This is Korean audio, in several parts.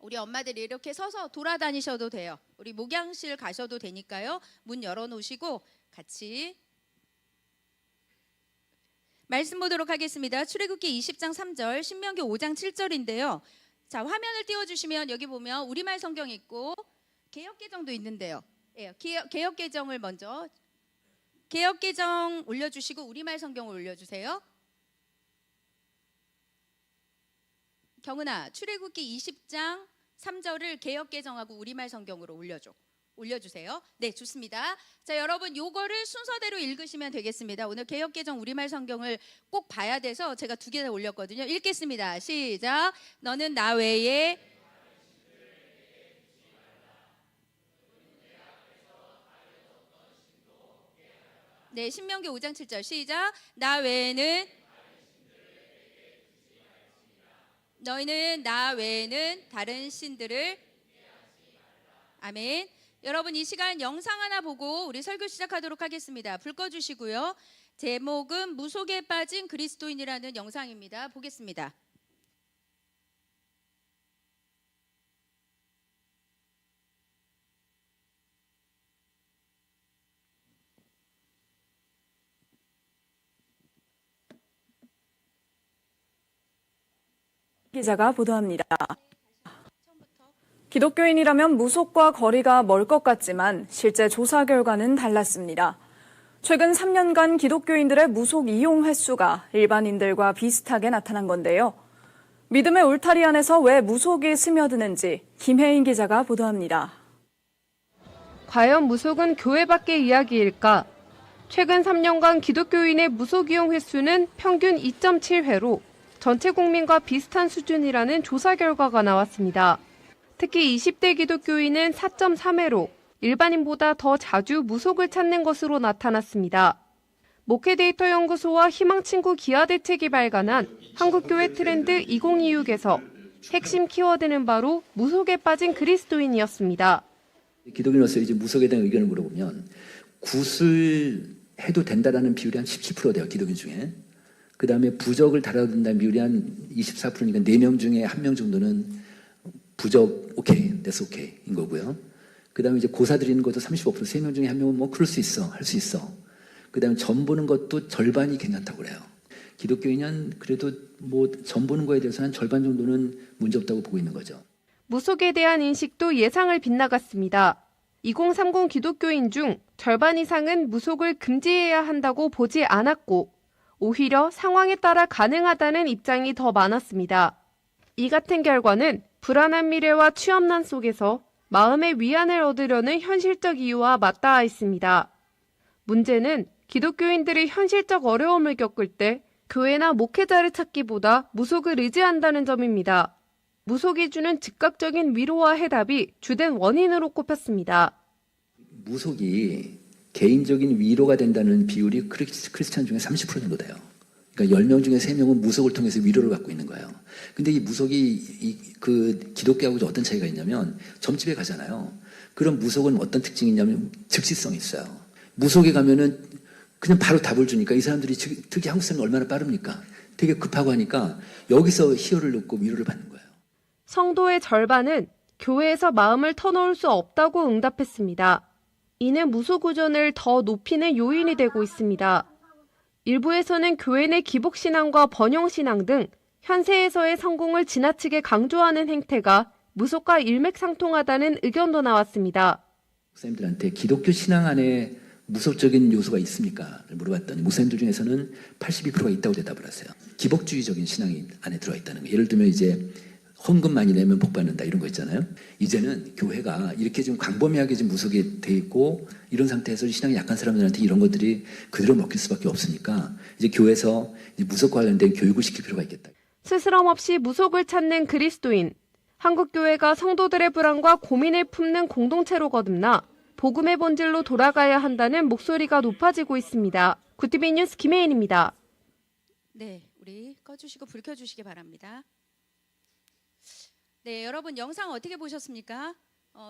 우리 엄마들이 이렇게 서서 돌아다니셔도 돼요. 우리 목양실 가셔도 되니까요. 문 열어놓으시고 같이 말씀 보도록 하겠습니다. 출애굽기 20장 3절, 신명기 5장 7절인데요. 자, 화면을 띄워주시면 여기 보면 우리말 성경이 있고 개역개정도 있는데요. 개역개정을 먼저 개역개정 올려주시고 우리말 성경을 올려주세요. 경은아, 출애굽기 20장 3절을 개역개정하고 우리말 성경으로 올려주세요. 네, 좋습니다. 자, 여러분 요거를 순서대로 읽으시면 되겠습니다. 오늘 개역개정 우리말 성경을 꼭 봐야 돼서 제가 2개 다 올렸거든요. 읽겠습니다. 시작. 너는 나 외에 네, 신명기 5장 7절 시작. 나 외에는 너희는 나 외에는 다른 신들을 아멘. 여러분 이 시간 영상 하나 보고 우리 설교 시작하도록 하겠습니다. 불 꺼주시고요. 제목은 무속에 빠진 그리스도인이라는 영상입니다. 보겠습니다. 기자가 보도합니다. 기독교인이라면 무속과 거리가 멀 것 같지만 실제 조사 결과는 달랐습니다. 최근 3년간 기독교인들의 무속 이용 횟수가 일반인들과 비슷하게 나타난 건데요. 믿음의 울타리 안에서 왜 무속이 스며드는지 김혜인 기자가 보도합니다. 과연 무속은 교회 밖의 이야기일까? 최근 3년간 기독교인의 무속 이용 횟수는 평균 2.7회로 전체 국민과 비슷한 수준이라는 조사 결과가 나왔습니다. 특히 20대 기독교인은 4.3회로 일반인보다 더 자주 무속을 찾는 것으로 나타났습니다. 목회데이터 연구소와 희망친구 기아대책이 발간한 한국교회 트렌드 2026에서 핵심 키워드는 바로 무속에 빠진 그리스도인이었습니다. 기독인으로서 이제 무속에 대한 의견을 물어보면 굿을 해도 된다라는 비율이 한 17% 돼요. 기독인 중에. 그 다음에 부적을 달아도 된다는 비율이 한 24%니까 4명 중에 1명 정도는 부적 오케이, that's okay인 거고요. 그 다음에 이제 고사 드리는 것도 35%, 3명 중에 1명은 뭐 그럴 수 있어, 할 수 있어. 그 다음에 점 보는 것도 절반이 괜찮다고 그래요. 기독교인은 그래도 뭐 점 보는 거에 대해서 한 절반 정도는 문제 없다고 보고 있는 거죠. 무속에 대한 인식도 예상을 빗나갔습니다. 2030 기독교인 중 절반 이상은 무속을 금지해야 한다고 보지 않았고 오히려 상황에 따라 가능하다는 입장이 더 많았습니다. 이 같은 결과는 불안한 미래와 취업난 속에서 마음의 위안을 얻으려는 현실적 이유와 맞닿아 있습니다. 문제는 기독교인들이 현실적 어려움을 겪을 때 교회나 목회자를 찾기보다 무속을 의지한다는 점입니다. 무속이 주는 즉각적인 위로와 해답이 주된 원인으로 꼽혔습니다. 무속이 개인적인 위로가 된다는 비율이 크리스찬 중에 30% 정도 돼요. 그러니까 10명 중에 3명은 무속을 통해서 위로를 받고 있는 거예요. 근데 이 무속이 그 기독교하고 어떤 차이가 있냐면 점집에 가잖아요. 그럼 무속은 어떤 특징이 있냐면 즉시성이 있어요. 무속에 가면은 그냥 바로 답을 주니까 이 사람들이 특히 한국 사람이 얼마나 빠릅니까? 되게 급하고 하니까 여기서 희열을 얻고 위로를 받는 거예요. 성도의 절반은 교회에서 마음을 터놓을 수 없다고 응답했습니다. 이는 무속의존을 더 높이는 요인이 되고 있습니다. 일부에서는 교회 내 기복신앙과 번영신앙 등 현세에서의 성공을 지나치게 강조하는 행태가 무속과 일맥상통하다는 의견도 나왔습니다. 목사님들한테 기독교 신앙 안에 무속적인 요소가 있습니까? 물어봤더니 목사님들 중에서는 82%가 있다고 대답을 하세요. 기복주의적인 신앙이 안에 들어가 있다는 거예요. 예를 들면 이제 헌금 많이 내면 복 받는다 이런 거 있잖아요. 이제는 교회가 이렇게 좀 광범위하게 좀 무속이 돼 있고 이런 상태에서 신앙이 약한 사람들한테 이런 것들이 그대로 먹힐 수밖에 없으니까 이제 교회에서 이제 무속 관련된 교육을 시킬 필요가 있겠다. 스스럼 없이 무속을 찾는 그리스도인. 한국교회가 성도들의 불안과 고민을 품는 공동체로 거듭나 복음의 본질로 돌아가야 한다는 목소리가 높아지고 있습니다. 구티비 뉴스 김혜인입니다. 네, 우리 꺼주시고 불 켜주시기 바랍니다. 네, 여러분 영상 어떻게 보셨습니까?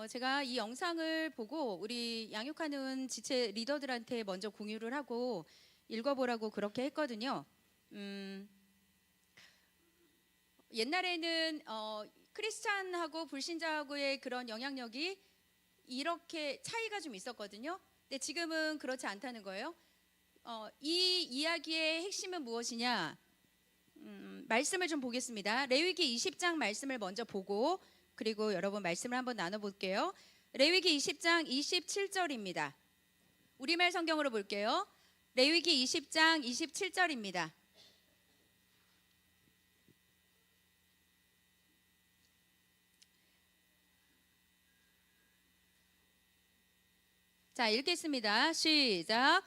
제가 이 영상을 보고 우리 양육하는 지체 리더들한테 먼저 공유를 하고 읽어보라고 그렇게 했거든요. 옛날에는 크리스찬하고 불신자하고의 그런 영향력이 이렇게 차이가 좀 있었거든요. 근데 지금은 그렇지 않다는 거예요. 이 이야기의 핵심은 무엇이냐? 말씀을 좀 보겠습니다. 레위기 20장 말씀을 먼저 보고 그리고 여러분 말씀을 한번 나눠볼게요. 레위기 20장 27절입니다. 우리말 성경으로 볼게요. 레위기 20장 27절입니다. 자, 읽겠습니다. 시작.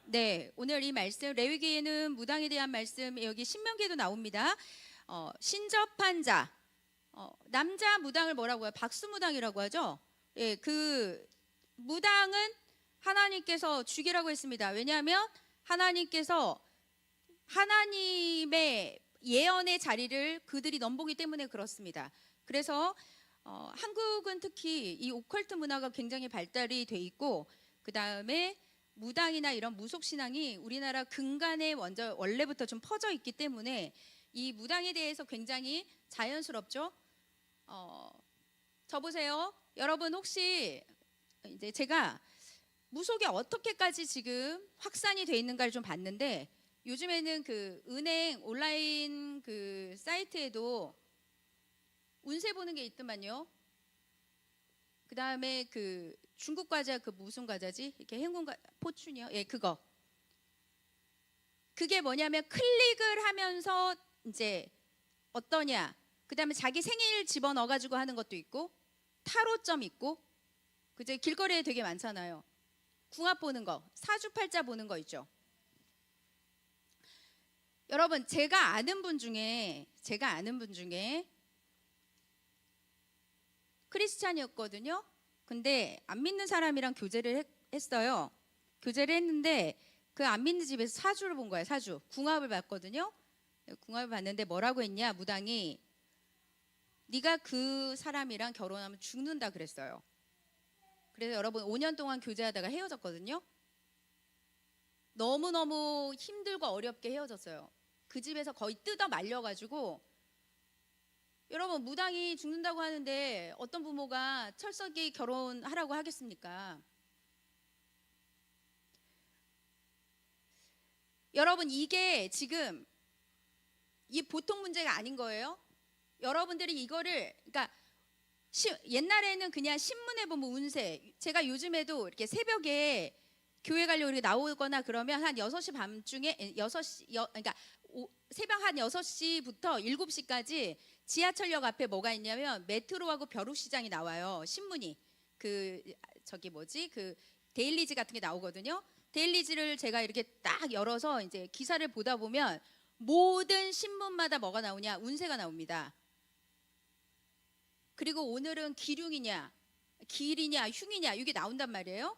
네, 오늘 이 말씀 레위기에는 무당에 대한 말씀 여기 신명기에도 나옵니다. 신접한 자, 남자 무당을 뭐라고 해요? 박수무당이라고 하죠. 예, 그 무당은 하나님께서 죽이라고 했습니다. 왜냐하면 하나님께서 하나님의 예언의 자리를 그들이 넘보기 때문에 그렇습니다. 그래서 한국은 특히 이 오컬트 문화가 굉장히 발달이 돼 있고 그 다음에 무당이나 이런 무속 신앙이 우리나라 근간에 원래부터 좀 퍼져 있기 때문에 이 무당에 대해서 굉장히 자연스럽죠. 저 보세요. 여러분 혹시 이제 제가 무속이 어떻게까지 지금 확산이 돼 있는가를 좀 봤는데 요즘에는 그 은행 온라인 그 사이트에도 운세 보는 게 있더만요. 그 다음에 그 중국 과자 그 무슨 과자지? 이렇게 행운 포춘이요? 예, 그거. 그게 뭐냐면 클릭을 하면서 이제 어떠냐. 그 다음에 자기 생일 집어넣어가지고 하는 것도 있고 타로점 있고 그제 길거리에 되게 많잖아요. 궁합 보는 거, 사주팔자 보는 거 있죠. 여러분 제가 아는 분 중에 크리스찬이었거든요. 근데 안 믿는 사람이랑 교제를 했어요. 교제를 했는데 그 안 믿는 집에서 사주를 본 거예요. 사주. 궁합을 봤거든요. 궁합을 봤는데 뭐라고 했냐? 무당이 네가 그 사람이랑 결혼하면 죽는다 그랬어요. 그래서 여러분 5년 동안 교제하다가 헤어졌거든요. 너무너무 힘들고 어렵게 헤어졌어요. 그 집에서 거의 뜯어 말려가지고 여러분 무당이 죽는다고 하는데 어떤 부모가 철석이 결혼하라고 하겠습니까? 여러분 이게 지금 이 보통 문제가 아닌 거예요. 여러분들이 이거를 그러니까 옛날에는 그냥 신문에 보면 운세 제가 요즘에도 이렇게 새벽에 교회 가려고 이렇게 나오거나 그러면 한 6시 밤중에 그러니까 새벽 한 6시부터 7시까지 지하철역 앞에 뭐가 있냐면 메트로하고 벼룩시장이 나와요. 신문이 그 데일리지 같은 게 나오거든요. 데일리지를 제가 이렇게 딱 열어서 이제 기사를 보다 보면 모든 신문마다 뭐가 나오냐? 운세가 나옵니다. 그리고 오늘은 기륭이냐, 길이냐, 흉이냐 이게 나온단 말이에요.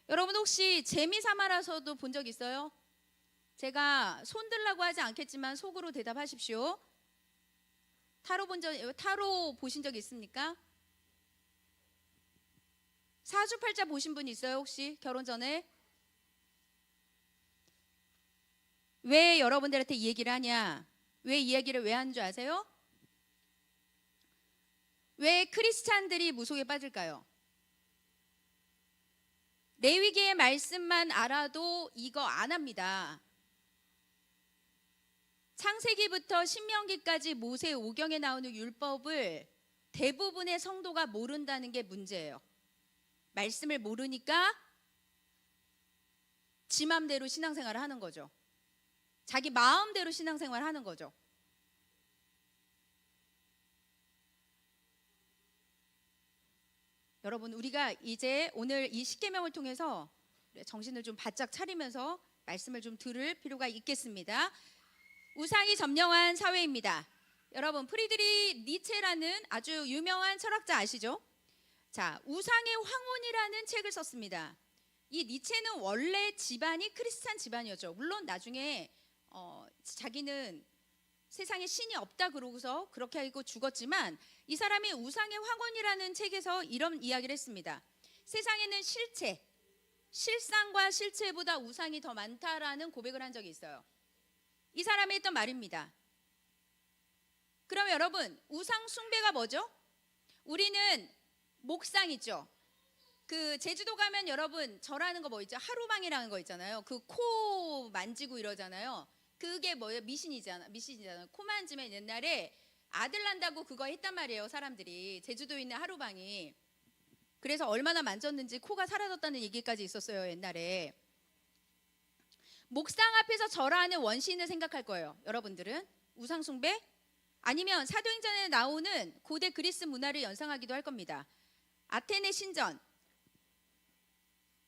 여러분 혹시 재미삼아라서도 본 적 있어요? 제가 손들라고 하지 않겠지만 속으로 대답하십시오. 타로 보신 적 있습니까? 사주팔자 보신 분 있어요 혹시 결혼 전에? 왜 여러분들한테 이 얘기를 하냐? 왜 이 얘기를 왜 하는 줄 아세요? 왜 크리스찬들이 무속에 빠질까요? 레위기의 말씀만 알아도 이거 안 합니다. 창세기부터 신명기까지 모세 오경에 나오는 율법을 대부분의 성도가 모른다는 게 문제예요. 말씀을 모르니까 지 맘대로 신앙생활을 하는 거죠. 자기 마음대로 신앙생활을 하는 거죠. 여러분 우리가 이제 오늘 이 십계명을 통해서 정신을 좀 바짝 차리면서 말씀을 좀 들을 필요가 있겠습니다. 우상이 점령한 사회입니다. 여러분 프리드리 니체라는 아주 유명한 철학자 아시죠? 자, 우상의 황혼이라는 책을 썼습니다. 이 니체는 원래 집안이 크리스찬 집안이었죠. 물론 나중에 자기는 세상에 신이 없다 그러고서 그렇게 하고 죽었지만 이 사람이 우상의 황혼이라는 책에서 이런 이야기를 했습니다. 세상에는 실상과 실체보다 우상이 더 많다라는 고백을 한 적이 있어요. 이 사람이 했던 말입니다. 그럼 여러분, 우상 숭배가 뭐죠? 우리는 목상 있죠. 그 제주도 가면 여러분 절하는 거 뭐 있죠? 하루방이라는 거 있잖아요. 그 코 만지고 이러잖아요. 그게 뭐예요? 미신이잖아요. 코 만지면 옛날에 아들 난다고 그거 했단 말이에요. 사람들이 제주도에 있는 하루방이. 그래서 얼마나 만졌는지 코가 사라졌다는 얘기까지 있었어요. 옛날에. 목상 앞에서 절하는 원신을 생각할 거예요. 여러분들은 우상 숭배? 아니면 사도행전에 나오는 고대 그리스 문화를 연상하기도 할 겁니다. 아테네 신전.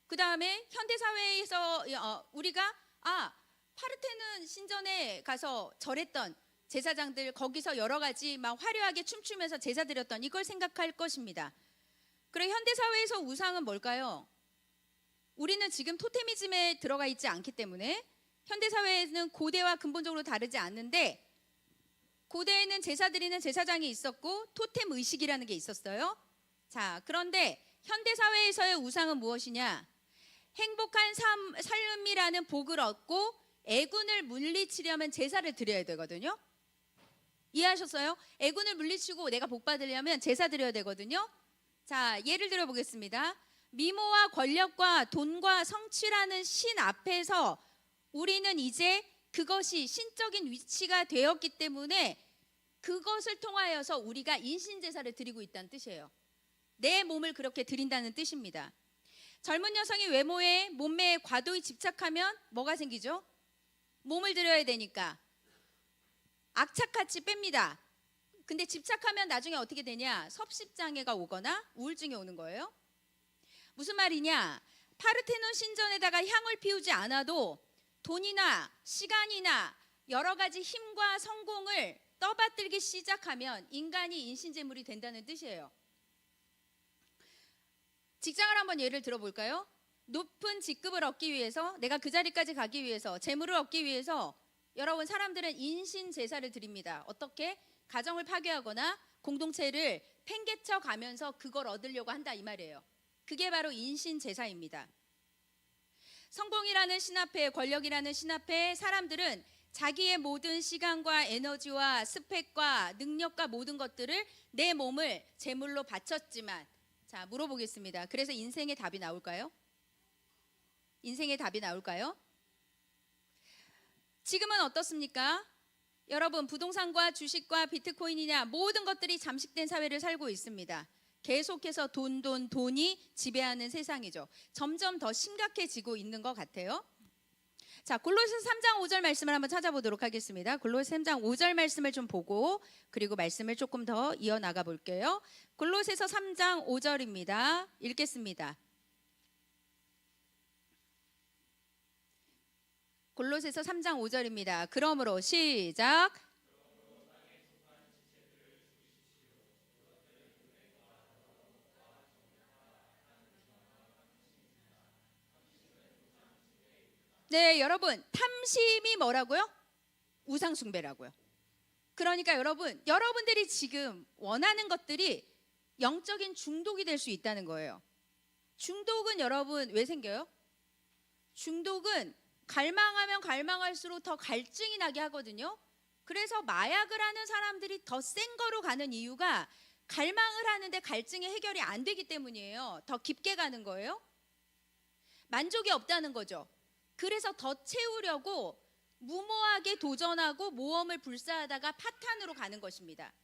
그 다음에 현대사회에서 우리가 파르테논 신전에 가서 절했던 제사장들, 거기서 여러 가지 막 화려하게 춤추면서 제사 드렸던 이걸 생각할 것입니다. 그리고 현대사회에서 우상은 뭘까요? 우리는 지금 토테미즘에 들어가 있지 않기 때문에 현대사회에는 고대와 근본적으로 다르지 않는데, 고대에는 제사 드리는 제사장이 있었고 토템 의식이라는 게 있었어요. 자, 그런데 현대사회에서의 우상은 무엇이냐? 행복한 삶이라는 복을 얻고 애군을 물리치려면 제사를 드려야 되거든요. 이해하셨어요? 애군을 물리치고 내가 복 받으려면 제사 드려야 되거든요. 자, 예를 들어 보겠습니다. 미모와 권력과 돈과 성취라는 신 앞에서 우리는 이제 그것이 신적인 위치가 되었기 때문에 그것을 통하여서 우리가 인신제사를 드리고 있다는 뜻이에요. 내 몸을 그렇게 드린다는 뜻입니다. 젊은 여성이 외모에, 몸매에 과도히 집착하면 뭐가 생기죠? 몸을 드려야 되니까 악착같이 뺍니다. 근데 집착하면 나중에 어떻게 되냐? 섭식장애가 오거나 우울증이 오는 거예요. 무슨 말이냐? 파르테논 신전에다가 향을 피우지 않아도 돈이나 시간이나 여러 가지 힘과 성공을 떠받들기 시작하면 인간이 인신제물이 된다는 뜻이에요. 직장을 한번 예를 들어볼까요? 높은 직급을 얻기 위해서, 내가 그 자리까지 가기 위해서, 재물을 얻기 위해서 여러분, 사람들은 인신제사를 드립니다. 어떻게? 가정을 파괴하거나 공동체를 팽개쳐 가면서 그걸 얻으려고 한다 이 말이에요. 그게 바로 인신제사입니다. 성공이라는 신 앞에, 권력이라는 신 앞에 사람들은 자기의 모든 시간과 에너지와 스펙과 능력과 모든 것들을, 내 몸을 제물로 바쳤지만, 자, 물어보겠습니다. 그래서 인생의 답이 나올까요? 인생의 답이 나올까요? 지금은 어떻습니까? 여러분, 부동산과 주식과 비트코인이냐 모든 것들이 잠식된 사회를 살고 있습니다. 계속해서 돈이 지배하는 세상이죠. 점점 더 심각해지고 있는 것 같아요. 자, 골로새서 3장 5절 말씀을 한번 찾아보도록 하겠습니다. 골로새 3장 5절 말씀을 좀 보고 그리고 말씀을 조금 더 이어나가 볼게요. 골로새서 3장 5절입니다. 읽겠습니다. 골로새서 3장 5절입니다. 그러므로 시작. 네, 여러분, 탐심이 뭐라고요? 우상숭배라고요. 그러니까 여러분들이 지금 원하는 것들이 영적인 중독이 될 수 있다는 거예요. 중독은 여러분 왜 생겨요? 중독은 갈망하면 갈망할수록 더 갈증이 나게 하거든요. 그래서 마약을 하는 사람들이 더 센 거로 가는 이유가 갈망을 하는데 갈증이 해결이 안 되기 때문이에요. 더 깊게 가는 거예요. 만족이 없다는 거죠. 그래서 더 채우려고 무모하게 도전하고 모험을 불사하다가 파탄으로 가는 것입니다.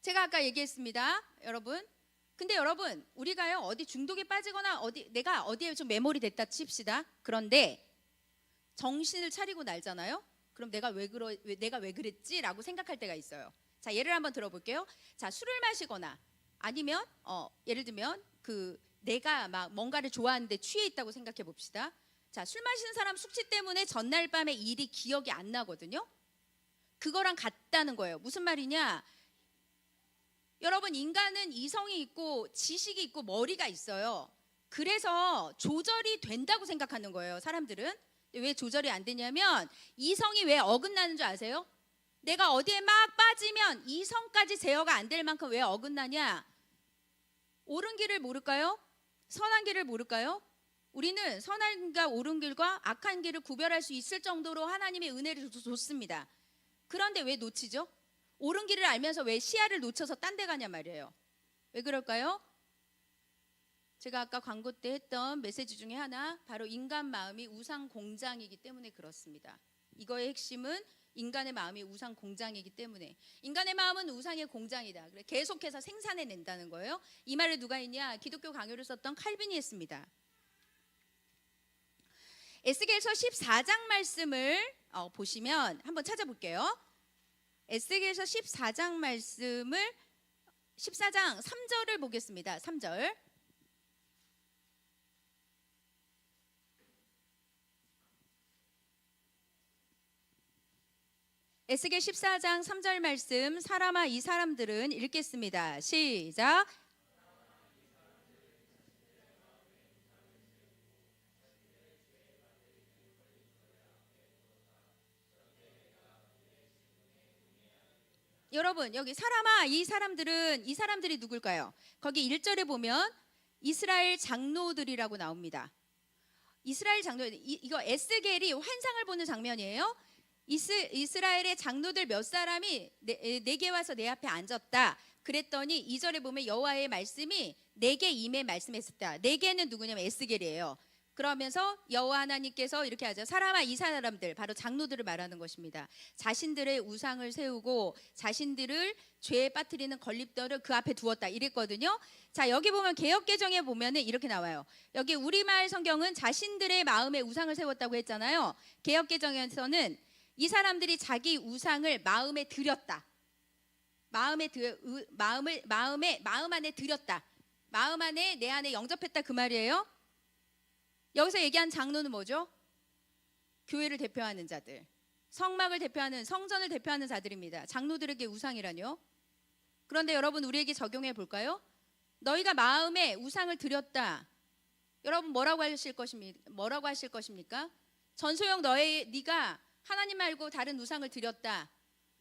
제가 아까 얘기했습니다, 여러분. 근데 여러분, 우리가요 어디 중독에 빠지거나 내가 어디에 좀 매몰이 됐다 칩시다. 그런데 정신을 차리고 날잖아요. 그럼 내가 왜 그랬지라고 생각할 때가 있어요. 자, 예를 한번 들어볼게요. 자, 술을 마시거나 아니면 예를 들면 내가 막 뭔가를 좋아하는데 취해 있다고 생각해 봅시다. 자, 술 마시는 사람 숙취 때문에 전날 밤에 일이 기억이 안 나거든요. 그거랑 같다는 거예요. 무슨 말이냐? 여러분, 인간은 이성이 있고 지식이 있고 머리가 있어요. 그래서 조절이 된다고 생각하는 거예요, 사람들은. 왜 조절이 안 되냐면 이성이 왜 어긋나는 줄 아세요? 내가 어디에 막 빠지면 이성까지 제어가 안 될 만큼 왜 어긋나냐? 옳은 길을 모를까요? 선한 길을 모를까요? 우리는 선한과 옳은 길과 악한 길을 구별할 수 있을 정도로 하나님의 은혜를 줬습니다. 그런데 왜 놓치죠? 옳은 길을 알면서 왜 시야를 놓쳐서 딴 데 가냐 말이에요. 왜 그럴까요? 제가 아까 광고 때 했던 메시지 중에 하나, 바로 인간 마음이 우상 공장이기 때문에 그렇습니다. 이거의 핵심은 인간의 마음이 우상 공장이기 때문에, 인간의 마음은 우상의 공장이다. 그래 계속해서 생산해낸다는 거예요. 이 말을 누가 했냐? 기독교 강요를 썼던 칼빈이 했습니다. 에스겔서 14장 말씀을 보시면 한번 찾아볼게요. 에스겔서 14장 말씀을 14장 3절을 보겠습니다. 3절. 에스겔 14장 3절 말씀, 사람아 이 사람들은, 읽겠습니다. 시작. 여러분, 여기 사람아 이 사람들은, 이 사람들이 누굴까요? 거기 1절에 보면 이스라엘 장로들이라고 나옵니다. 이스라엘 장로들, 이거 에스겔이 환상을 보는 장면이에요. 이스라엘의 장로들 몇 사람이 내게 와서 내 앞에 앉았다. 그랬더니 2절에 보면 여호와의 말씀이 내게 임해 말씀했었다. 내게는 누구냐면 에스겔이에요. 그러면서 여호와 하나님께서 이렇게 하죠. 사람아 이 사람들, 바로 장로들을 말하는 것입니다. 자신들의 우상을 세우고 자신들을 죄에 빠뜨리는 건립들을 그 앞에 두었다 이랬거든요. 자, 여기 보면 개역개정에 보면은 이렇게 나와요. 여기 우리말 성경은 자신들의 마음에 우상을 세웠다고 했잖아요. 개역개정에서는 이 사람들이 자기 우상을 마음에 들였다. 마음 안에 들였다. 마음 안에, 내 안에 영접했다, 그 말이에요. 여기서 얘기한 장로는 뭐죠? 교회를 대표하는 자들, 성막을 대표하는, 성전을 대표하는 자들입니다. 장로들에게 우상이라뇨? 그런데 여러분, 우리에게 적용해 볼까요? 너희가 마음에 우상을 들였다. 여러분 뭐라고 하실 것입니까? 전소영, 네가 하나님 말고 다른 우상을 드렸다.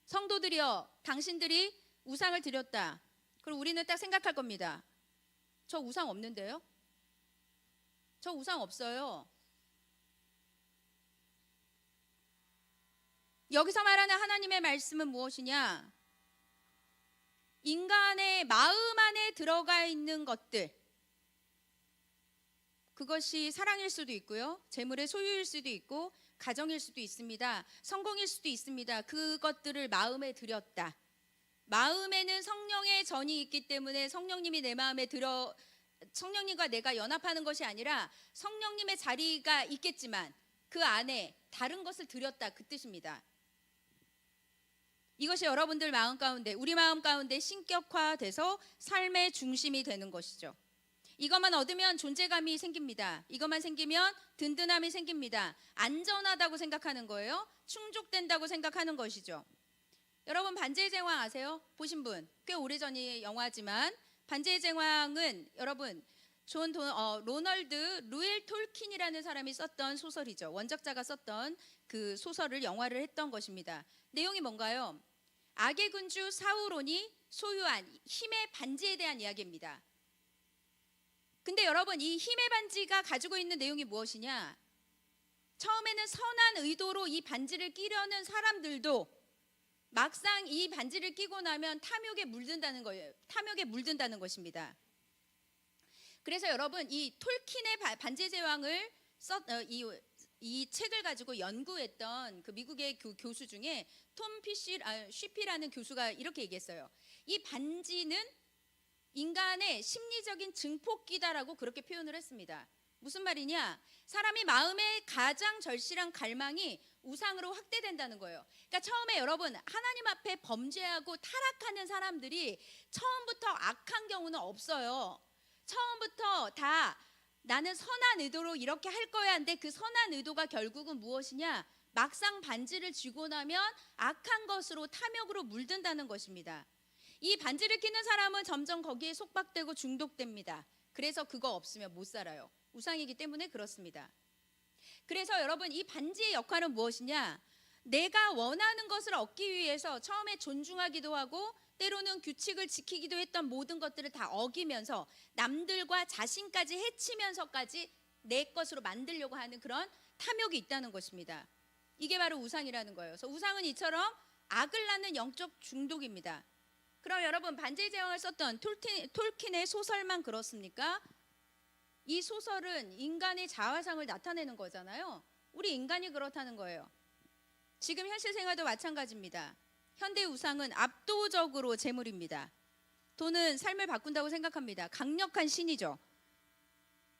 성도들이여, 당신들이 우상을 드렸다. 그럼 우리는 딱 생각할 겁니다. 저 우상 없는데요? 저 우상 없어요. 여기서 말하는 하나님의 말씀은 무엇이냐? 인간의 마음 안에 들어가 있는 것들, 그것이 사랑일 수도 있고요, 재물의 소유일 수도 있고, 가정일 수도 있습니다. 성공일 수도 있습니다. 그것들을 마음에 들였다. 마음에는 성령의 전이 있기 때문에 성령님이 내 마음에 성령님과 내가 연합하는 것이 아니라 성령님의 자리가 있겠지만 그 안에 다른 것을 들였다, 그 뜻입니다. 이것이 여러분들 마음 가운데, 우리 마음 가운데 신격화돼서 삶의 중심이 되는 것이죠. 이것만 얻으면 존재감이 생깁니다. 이것만 생기면 든든함이 생깁니다. 안전하다고 생각하는 거예요. 충족된다고 생각하는 것이죠. 여러분, 반지의 제왕 아세요? 보신 분? 꽤 오래전의 영화지만 반지의 제왕은 여러분 로널드 루일 톨킨이라는 사람이 썼던 소설이죠. 원작자가 썼던 그 소설을 영화를 했던 것입니다. 내용이 뭔가요? 악의 군주 사우론이 소유한 힘의 반지에 대한 이야기입니다. 근데 여러분, 이 힘의 반지가 가지고 있는 내용이 무엇이냐? 처음에는 선한 의도로 이 반지를 끼려는 사람들도 막상 이 반지를 끼고 나면 탐욕에 물든다는 거예요. 탐욕에 물든다는 것입니다. 그래서 여러분, 이 톨킨의 반지의 제왕을 이 책을 가지고 연구했던 그 미국의 교수 중에 톰 쉬피라는 교수가 이렇게 얘기했어요. 이 반지는 인간의 심리적인 증폭기다라고 그렇게 표현을 했습니다. 무슨 말이냐? 사람이 마음의 가장 절실한 갈망이 우상으로 확대된다는 거예요. 그러니까 처음에 여러분, 하나님 앞에 범죄하고 타락하는 사람들이 처음부터 악한 경우는 없어요. 처음부터 다 나는 선한 의도로 이렇게 할 거야 하는데, 그 선한 의도가 결국은 무엇이냐? 막상 반지를 쥐고 나면 악한 것으로, 탐욕으로 물든다는 것입니다. 이 반지를 끼는 사람은 점점 거기에 속박되고 중독됩니다. 그래서 그거 없으면 못 살아요. 우상이기 때문에 그렇습니다. 그래서 여러분, 이 반지의 역할은 무엇이냐? 내가 원하는 것을 얻기 위해서 처음에 존중하기도 하고 때로는 규칙을 지키기도 했던 모든 것들을 다 어기면서 남들과 자신까지 해치면서까지 내 것으로 만들려고 하는 그런 탐욕이 있다는 것입니다. 이게 바로 우상이라는 거예요. 그래서 우상은 이처럼 악을 낳는 영적 중독입니다. 그럼 여러분, 반지의 제왕을 썼던 톨킨의 소설만 그렇습니까? 이 소설은 인간의 자화상을 나타내는 거잖아요. 우리 인간이 그렇다는 거예요. 지금 현실 생활도 마찬가지입니다. 현대 우상은 압도적으로 재물입니다. 돈은 삶을 바꾼다고 생각합니다. 강력한 신이죠.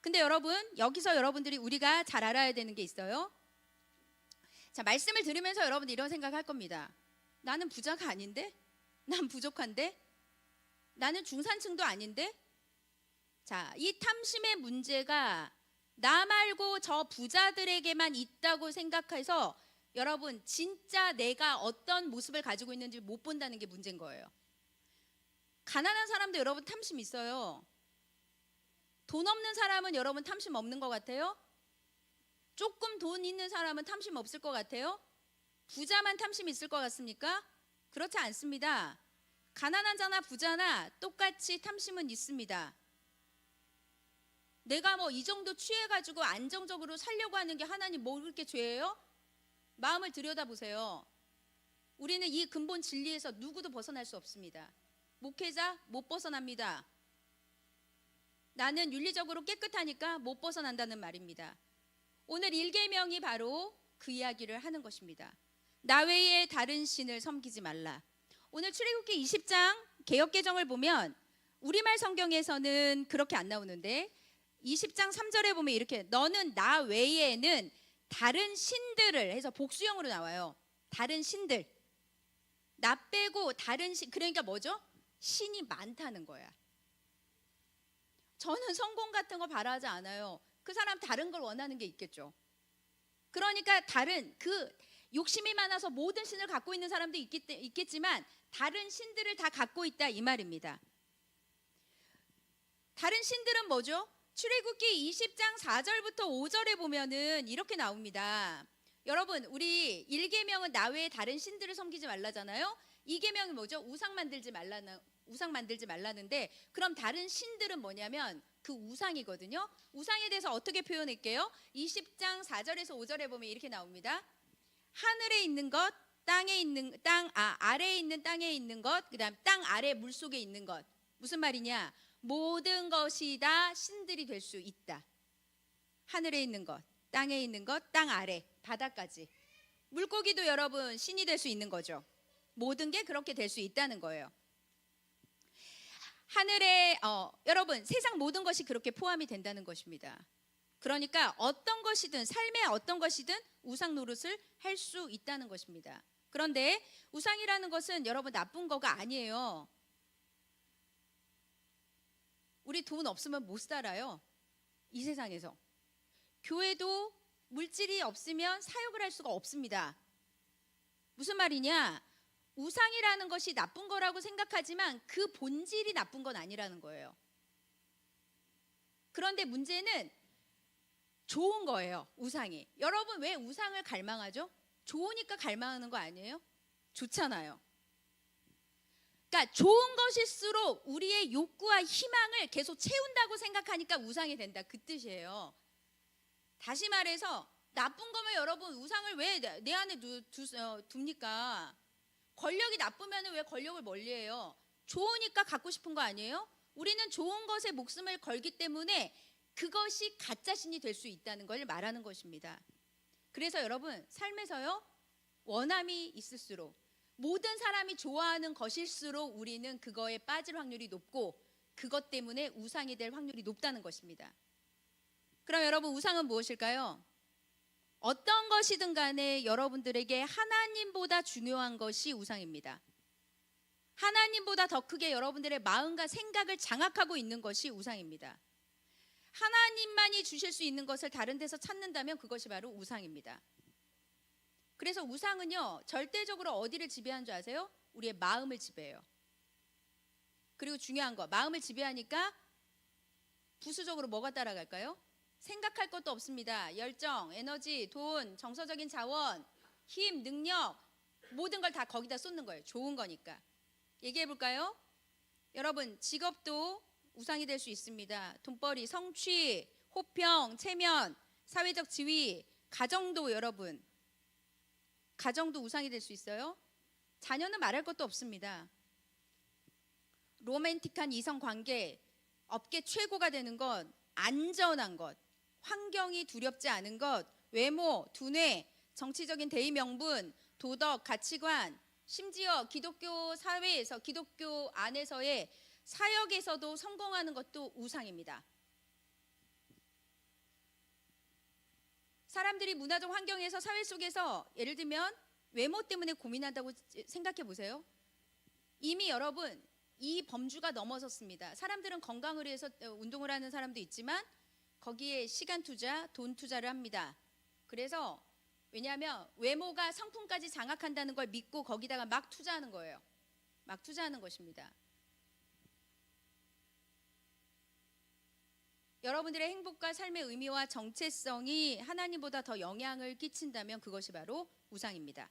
근데 여러분, 여기서 여러분들이 우리가 잘 알아야 되는 게 있어요. 자, 말씀을 들으면서 여러분들 이런 생각할 겁니다. 나는 부자가 아닌데? 난 부족한데? 나는 중산층도 아닌데? 자, 이 탐심의 문제가 나 말고 저 부자들에게만 있다고 생각해서 여러분, 진짜 내가 어떤 모습을 가지고 있는지 못 본다는 게 문제인 거예요. 가난한 사람도 여러분 탐심 있어요. 돈 없는 사람은 여러분 탐심 없는 것 같아요? 조금 돈 있는 사람은 탐심 없을 것 같아요? 부자만 탐심 있을 것 같습니까? 그렇지 않습니다. 가난한 자나 부자나 똑같이 탐심은 있습니다. 내가 뭐 이 정도 취해가지고 안정적으로 살려고 하는 게 하나님 뭐 그렇게 죄예요? 마음을 들여다보세요. 우리는 이 근본 진리에서 누구도 벗어날 수 없습니다. 목회자 못 벗어납니다. 나는 윤리적으로 깨끗하니까 못 벗어난다는 말입니다. 오늘 1계명이 바로 그 이야기를 하는 것입니다. 나 외에 다른 신을 섬기지 말라. 오늘 출애굽기 20장 개역개정을 보면 우리말 성경에서는 그렇게 안 나오는데 20장 3절에 보면 이렇게 너는 나 외에는 다른 신들을 해서 복수형으로 나와요. 다른 신들. 나 빼고 다른 신, 그러니까 뭐죠? 신이 많다는 거야. 저는 성공 같은 거 바라지 않아요. 그 사람 다른 걸 원하는 게 있겠죠. 그러니까 다른 그 욕심이 많아서 모든 신을 갖고 있는 사람도 있겠지만 다른 신들을 다 갖고 있다 이 말입니다. 다른 신들은 뭐죠? 출애굽기 20장 4절부터 5절에 보면은 이렇게 나옵니다. 여러분, 우리 1계명은 나 외에 다른 신들을 섬기지 말라잖아요. 2계명이 뭐죠? 우상 만들지 말라는데 그럼 다른 신들은 뭐냐면 그 우상이거든요. 우상에 대해서 어떻게 표현할게요? 20장 4절에서 5절에 보면 이렇게 나옵니다. 하늘에 있는 것, 아래에 있는 땅에 있는 것, 그다음 땅 아래 물 속에 있는 것. 무슨 말이냐? 모든 것이 다 신들이 될 수 있다. 하늘에 있는 것, 땅에 있는 것, 땅 아래, 바다까지. 물고기도 여러분 신이 될 수 있는 거죠. 모든 게 그렇게 될 수 있다는 거예요. 하늘에 여러분 세상 모든 것이 그렇게 포함이 된다는 것입니다. 그러니까 어떤 것이든 삶의 어떤 것이든 우상 노릇을 할 수 있다는 것입니다. 그런데 우상이라는 것은 여러분 나쁜 거가 아니에요. 우리 돈 없으면 못 살아요. 이 세상에서. 교회도 물질이 없으면 사역을 할 수가 없습니다. 무슨 말이냐? 우상이라는 것이 나쁜 거라고 생각하지만 그 본질이 나쁜 건 아니라는 거예요. 그런데 문제는 좋은 거예요. 우상이. 여러분 왜 우상을 갈망하죠? 좋으니까 갈망하는 거 아니에요? 좋잖아요. 그러니까 좋은 것일수록 우리의 욕구와 희망을 계속 채운다고 생각하니까 우상이 된다. 그 뜻이에요. 다시 말해서 나쁜 거면 여러분 우상을 왜 내 안에 둡니까? 권력이 나쁘면 왜 권력을 멀리해요? 좋으니까 갖고 싶은 거 아니에요? 우리는 좋은 것에 목숨을 걸기 때문에 그것이 가짜 신이 될 수 있다는 걸 말하는 것입니다. 그래서 여러분 삶에서요 원함이 있을수록 모든 사람이 좋아하는 것일수록 우리는 그거에 빠질 확률이 높고 그것 때문에 우상이 될 확률이 높다는 것입니다. 그럼 여러분 우상은 무엇일까요? 어떤 것이든 간에 여러분들에게 하나님보다 중요한 것이 우상입니다. 하나님보다 더 크게 여러분들의 마음과 생각을 장악하고 있는 것이 우상입니다. 하나님만이 주실 수 있는 것을 다른 데서 찾는다면 그것이 바로 우상입니다. 그래서 우상은요 절대적으로 어디를 지배하는 줄 아세요? 우리의 마음을 지배해요. 그리고 중요한 거 마음을 지배하니까 부수적으로 뭐가 따라갈까요? 생각할 것도 없습니다. 열정, 에너지, 돈, 정서적인 자원, 힘, 능력 모든 걸 다 거기다 쏟는 거예요. 좋은 거니까. 얘기해 볼까요? 여러분, 직업도 우상이 될 수 있습니다. 돈벌이, 성취, 호평, 체면, 사회적 지위, 가정도 여러분, 가정도 우상이 될 수 있어요. 자녀는 말할 것도 없습니다. 로맨틱한 이성 관계, 업계 최고가 되는 것, 안전한 것, 환경이 두렵지 않은 것, 외모, 두뇌, 정치적인 대의 명분, 도덕, 가치관, 심지어 기독교 사회에서, 기독교 안에서의 사역에서도 성공하는 것도 우상입니다. 사람들이 문화적 환경에서, 사회 속에서 예를 들면 외모 때문에 고민한다고 생각해 보세요. 이미 여러분 이 범주가 넘어섰습니다. 사람들은 건강을 위해서 운동을 하는 사람도 있지만 거기에 시간 투자, 돈 투자를 합니다. 그래서 왜냐하면 외모가 성품까지 장악한다는 걸 믿고 거기다가 막 투자하는 거예요. 막 투자하는 것입니다. 여러분들의 행복과 삶의 의미와 정체성이 하나님보다 더 영향을 끼친다면 그것이 바로 우상입니다.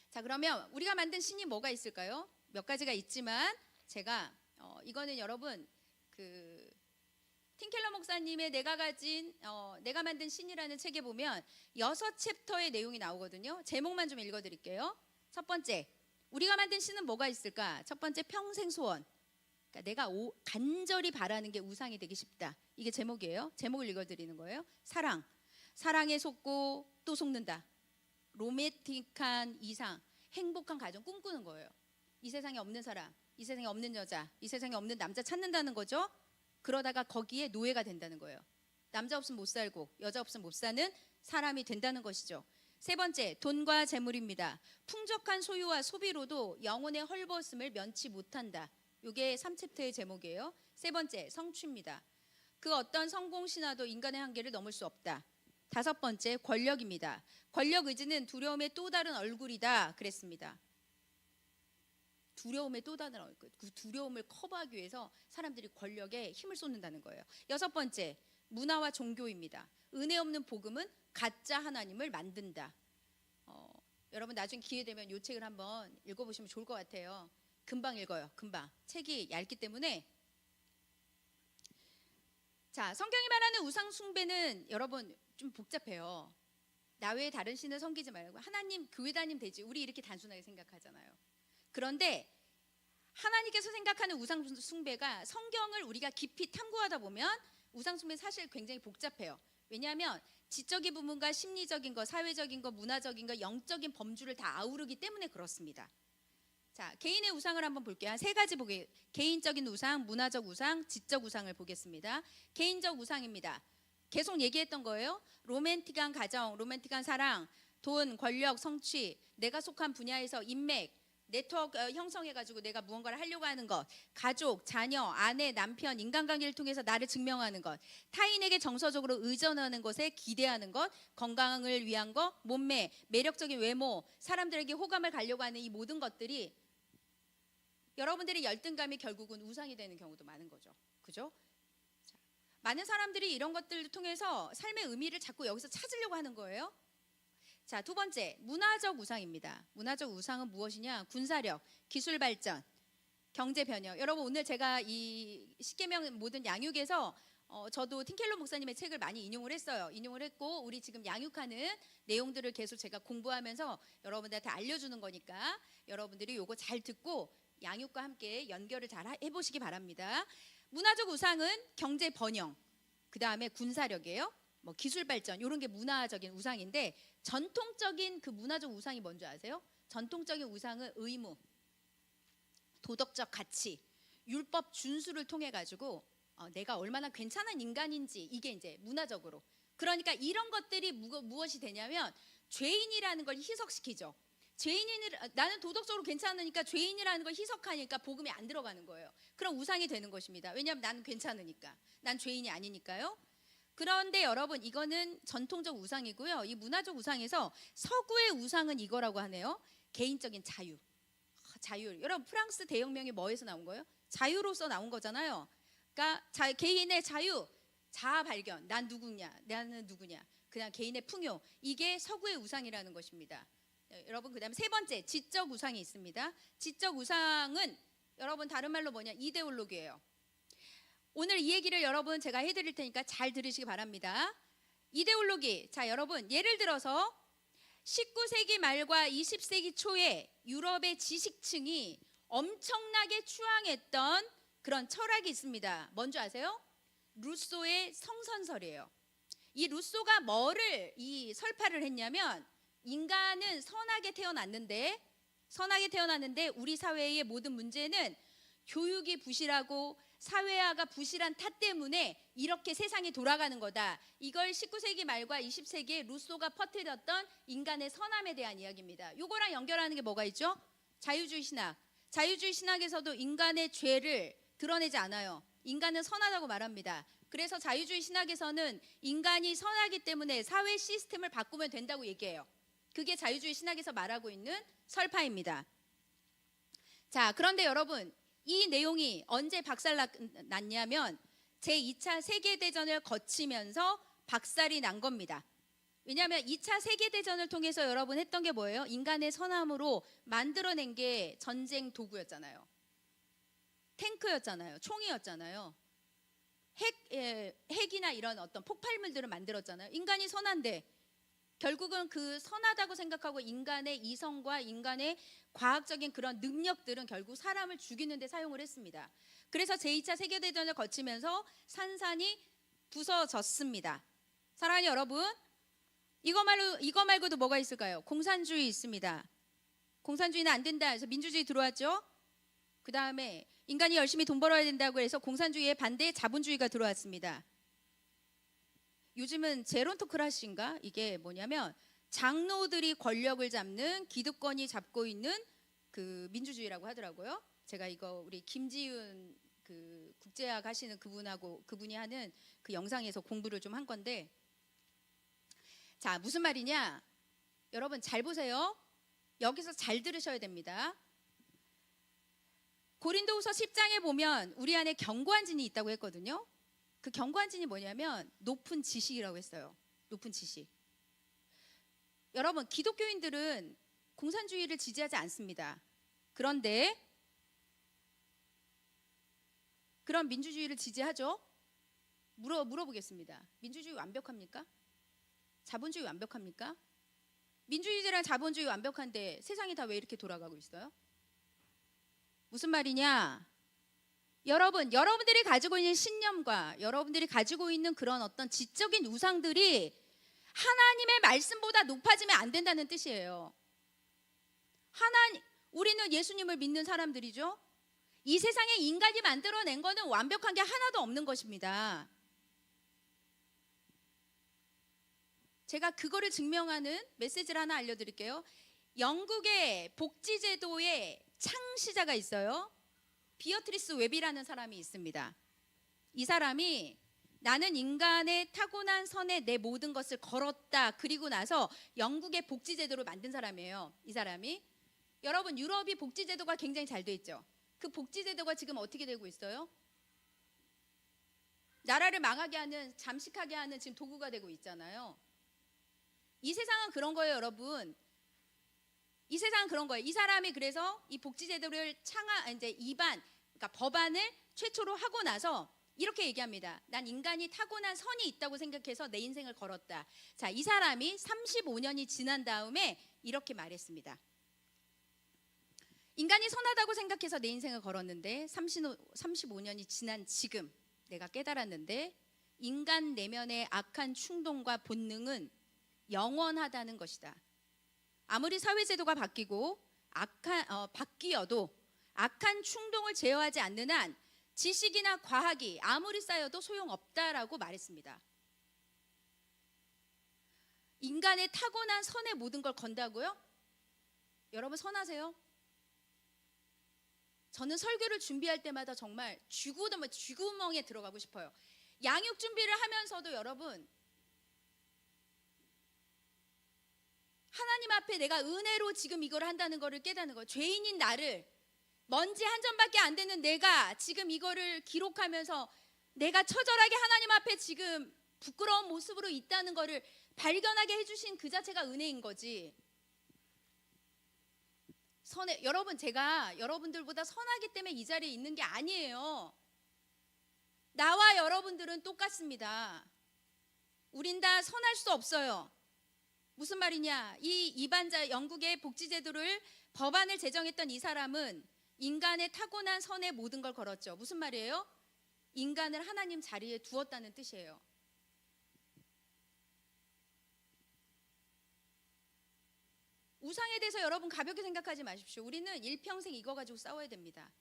자, 그러면 우리가 만든 신이 뭐가 있을까요? 몇 가지가 있지만 제가 이거는 여러분 팀켈러 목사님의 내가 만든 신이라는 책에 보면 6챕터의 내용이 나오거든요. 제목만 좀 읽어드릴게요. 첫 번째, 우리가 만든 신은 뭐가 있을까? 첫 번째, 평생 소원. 그러니까 내가 간절히 바라는 게 우상이 되기 쉽다. 이게 제목이에요. 제목을 읽어드리는 거예요. 사랑. 사랑에 속고 또 속는다. 로맨틱한 이상, 행복한 가정 꿈꾸는 거예요. 이 세상에 없는 사람, 이 세상에 없는 여자, 이 세상에 없는 남자 찾는다는 거죠. 그러다가 거기에 노예가 된다는 거예요. 남자 없으면 못 살고 여자 없으면 못 사는 사람이 된다는 것이죠. 세 번째, 돈과 재물입니다. 풍족한 소유와 소비로도 영혼의 헐벗음을 면치 못한다. 이게 3챕터의 제목이에요. 세 번째, 성취입니다. 그 어떤 성공 신화도 인간의 한계를 넘을 수 없다. 다섯 번째, 권력입니다. 권력 의지는 두려움의 또 다른 얼굴이다 그랬습니다. 두려움의 또 다른 얼굴, 그 두려움을 커버하기 위해서 사람들이 권력에 힘을 쏟는다는 거예요. 여섯 번째, 문화와 종교입니다. 은혜 없는 복음은 가짜 하나님을 만든다. 여러분 나중에 기회 되면 이 책을 한번 읽어보시면 좋을 것 같아요. 금방 읽어요. 금방. 책이 얇기 때문에. 자, 성경이 말하는 우상 숭배는 여러분 좀 복잡해요. 나 외에 다른 신을 섬기지 말고 하나님 교회 다니면 되지. 우리 이렇게 단순하게 생각하잖아요. 그런데 하나님께서 생각하는 우상 숭배가 성경을 우리가 깊이 탐구하다 보면 우상 숭배는 사실 굉장히 복잡해요. 왜냐하면 지적인 부분과 심리적인 거, 사회적인 거, 문화적인 거, 영적인 범주를 다 아우르기 때문에 그렇습니다. 자, 개인의 우상을 한번 볼게요. 한 세 가지 개인적인 우상, 문화적 우상, 지적 우상을 보겠습니다. 개인적 우상입니다. 계속 얘기했던 거예요. 로맨틱한 가정, 로맨틱한 사랑, 돈, 권력, 성취, 내가 속한 분야에서 인맥, 네트워크 형성해가지고 내가 무언가를 하려고 하는 것, 가족, 자녀, 아내, 남편, 인간관계를 통해서 나를 증명하는 것, 타인에게 정서적으로 의존하는 것에 기대하는 것, 건강을 위한 것, 몸매, 매력적인 외모, 사람들에게 호감을 가려고 하는 이 모든 것들이 여러분들의 열등감이 결국은 우상이 되는 경우도 많은 거죠. 그죠? 자, 많은 사람들이 이런 것들을 통해서 삶의 의미를 자꾸 여기서 찾으려고 하는 거예요. 자, 두 번째, 문화적 우상입니다. 문화적 우상은 무엇이냐? 군사력, 기술 발전, 경제 변혁. 여러분 오늘 제가 이 십계명 모든 양육에서 저도 팀켈러 목사님의 책을 많이 인용을 했어요. 인용을 했고 우리 지금 양육하는 내용들을 계속 제가 공부하면서 여러분들한테 알려주는 거니까 여러분들이 요거 잘 듣고 양육과 함께 연결을 잘 해보시기 바랍니다. 문화적 우상은 경제 번영, 그 다음에 군사력이에요. 뭐 기술 발전 이런 게 문화적인 우상인데 전통적인 그 문화적 우상이 뭔지 아세요? 전통적인 우상은 의무, 도덕적 가치, 율법 준수를 통해 가지고 내가 얼마나 괜찮은 인간인지 이게 이제 문화적으로. 그러니까 이런 것들이 무엇이 되냐면 죄인이라는 걸 희석시키죠. 나는 도덕적으로 괜찮으니까 죄인이라는 걸 희석하니까 복음이 안 들어가는 거예요. 그럼 우상이 되는 것입니다. 왜냐하면 나는 괜찮으니까, 난 죄인이 아니니까요. 그런데 여러분 이거는 전통적 우상이고요. 이 문화적 우상에서 서구의 우상은 이거라고 하네요. 개인적인 자유. 자유. 여러분 프랑스 대혁명이 뭐에서 나온 거예요? 자유로서 나온 거잖아요. 그러니까 개인의 자유, 자아 발견. 난 누구냐? 나는 누구냐? 그냥 개인의 풍요. 이게 서구의 우상이라는 것입니다. 여러분 그다음에 세 번째 지적 우상이 있습니다. 지적 우상은 여러분 다른 말로 뭐냐? 이데올로기예요. 오늘 이 얘기를 여러분 제가 해드릴 테니까 잘 들으시기 바랍니다. 이데올로기. 자, 여러분 예를 들어서 19세기 말과 20세기 초에 유럽의 지식층이 엄청나게 추앙했던 그런 철학이 있습니다. 뭔지 아세요? 루소의 성선설이에요. 이 루소가 뭐를 이 설파를 했냐면 인간은 선하게 태어났는데 우리 사회의 모든 문제는 교육이 부실하고 사회화가 부실한 탓 때문에 이렇게 세상이 돌아가는 거다. 이걸 19세기 말과 20세기에 루소가 퍼뜨렸던 인간의 선함에 대한 이야기입니다. 요거랑 연결하는 게 뭐가 있죠? 자유주의 신학. 자유주의 신학에서도 인간의 죄를 드러내지 않아요. 인간은 선하다고 말합니다. 그래서 자유주의 신학에서는 인간이 선하기 때문에 사회 시스템을 바꾸면 된다고 얘기해요. 그게 자유주의 신학에서 말하고 있는 설파입니다. 자, 그런데 여러분 이 내용이 언제 박살났냐면 제2차 세계대전을 거치면서 박살이 난 겁니다. 왜냐하면 2차 세계대전을 통해서 여러분 했던 게 뭐예요? 인간의 선함으로 만들어낸 게 전쟁 도구였잖아요. 탱크였잖아요. 총이었잖아요. 핵이나 이런 어떤 폭발물들을 만들었잖아요. 인간이 선한데 결국은 그 선하다고 생각하고 인간의 이성과 인간의 과학적인 그런 능력들은 결국 사람을 죽이는 데 사용을 했습니다. 그래서 제2차 세계대전을 거치면서 산산이 부서졌습니다. 사랑하는 여러분, 이거 말고도 뭐가 있을까요? 공산주의 있습니다. 공산주의는 안 된다 해서 민주주의 들어왔죠. 그 다음에 인간이 열심히 돈 벌어야 된다고 해서 공산주의에 반대에 자본주의가 들어왔습니다. 요즘은 제론토크라시인가? 이게 뭐냐면 장로들이 권력을 잡는 기득권이 잡고 있는 그 민주주의라고 하더라고요. 제가 이거 우리 김지윤 그 국제학 하시는 그분이 하는 그 영상에서 공부를 좀 한 건데, 자, 무슨 말이냐? 여러분 잘 보세요. 여기서 잘 들으셔야 됩니다. 고린도후서 10장에 보면 우리 안에 견고한 진이 있다고 했거든요. 그 견고한 진이 뭐냐면 높은 지식이라고 했어요. 높은 지식. 여러분 기독교인들은 공산주의를 지지하지 않습니다. 그런데 그런 민주주의를 지지하죠? 물어보겠습니다. 민주주의 완벽합니까? 자본주의 완벽합니까? 민주주의랑 자본주의 완벽한데 세상이 다 왜 이렇게 돌아가고 있어요? 무슨 말이냐? 여러분들이 가지고 있는 신념과 여러분들이 가지고 있는 그런 어떤 지적인 우상들이 하나님의 말씀보다 높아지면 안 된다는 뜻이에요. 우리는 예수님을 믿는 사람들이죠. 이 세상에 인간이 만들어낸 거는 완벽한 게 하나도 없는 것입니다. 제가 그거를 증명하는 메시지를 하나 알려드릴게요. 영국의 복지제도의 창시자가 있어요. 비어트리스 웹이라는 사람이 있습니다. 이 사람이 나는 인간의 타고난 선에 내 모든 것을 걸었다. 그리고 나서 영국의 복지제도를 만든 사람이에요. 이 사람이. 여러분 유럽이 복지제도가 굉장히 잘 돼 있죠. 그 복지제도가 지금 어떻게 되고 있어요? 나라를 망하게 하는, 잠식하게 하는 지금 도구가 되고 있잖아요. 이 세상은 그런 거예요, 여러분. 이 세상은 그런 거예요. 이 사람이 그래서 이 복지제도를 그러니까 법안을 최초로 하고 나서 이렇게 얘기합니다. 난 인간이 타고난 선이 있다고 생각해서 내 인생을 걸었다. 자, 이 사람이 35년이 지난 다음에 이렇게 말했습니다. 인간이 선하다고 생각해서 내 인생을 걸었는데 35년이 지난 지금 내가 깨달았는데 인간 내면의 악한 충동과 본능은 영원하다는 것이다. 아무리 사회제도가 바뀌어도 악한 충동을 제어하지 않는 한 지식이나 과학이 아무리 쌓여도 소용없다라고 말했습니다. 인간의 타고난 선에 모든 걸 건다고요? 여러분 선하세요? 저는 설교를 준비할 때마다 정말 쥐구멍에 들어가고 싶어요. 양육 준비를 하면서도 여러분 하나님 앞에 내가 은혜로 지금 이걸 한다는 거를 깨닫는 거예요. 죄인인 나를, 먼지 한 점밖에 안 되는 내가 지금 이거를 기록하면서 내가 처절하게 하나님 앞에 지금 부끄러운 모습으로 있다는 거를 발견하게 해주신 그 자체가 은혜인 거지. 여러분, 제가 여러분들보다 선하기 때문에 이 자리에 있는 게 아니에요. 나와 여러분들은 똑같습니다. 우린 다 선할 수 없어요. 무슨 말이냐? 이 이반자 영국의 복지제도를 법안을 제정했던 이 사람은 인간의 타고난 선에 모든 걸 걸었죠. 무슨 말이에요? 인간을 하나님 자리에 두었다는 뜻이에요. 우상에 대해서 여러분 가볍게 생각하지 마십시오. 우리는 일평생 이거 가지고 싸워야 됩니다.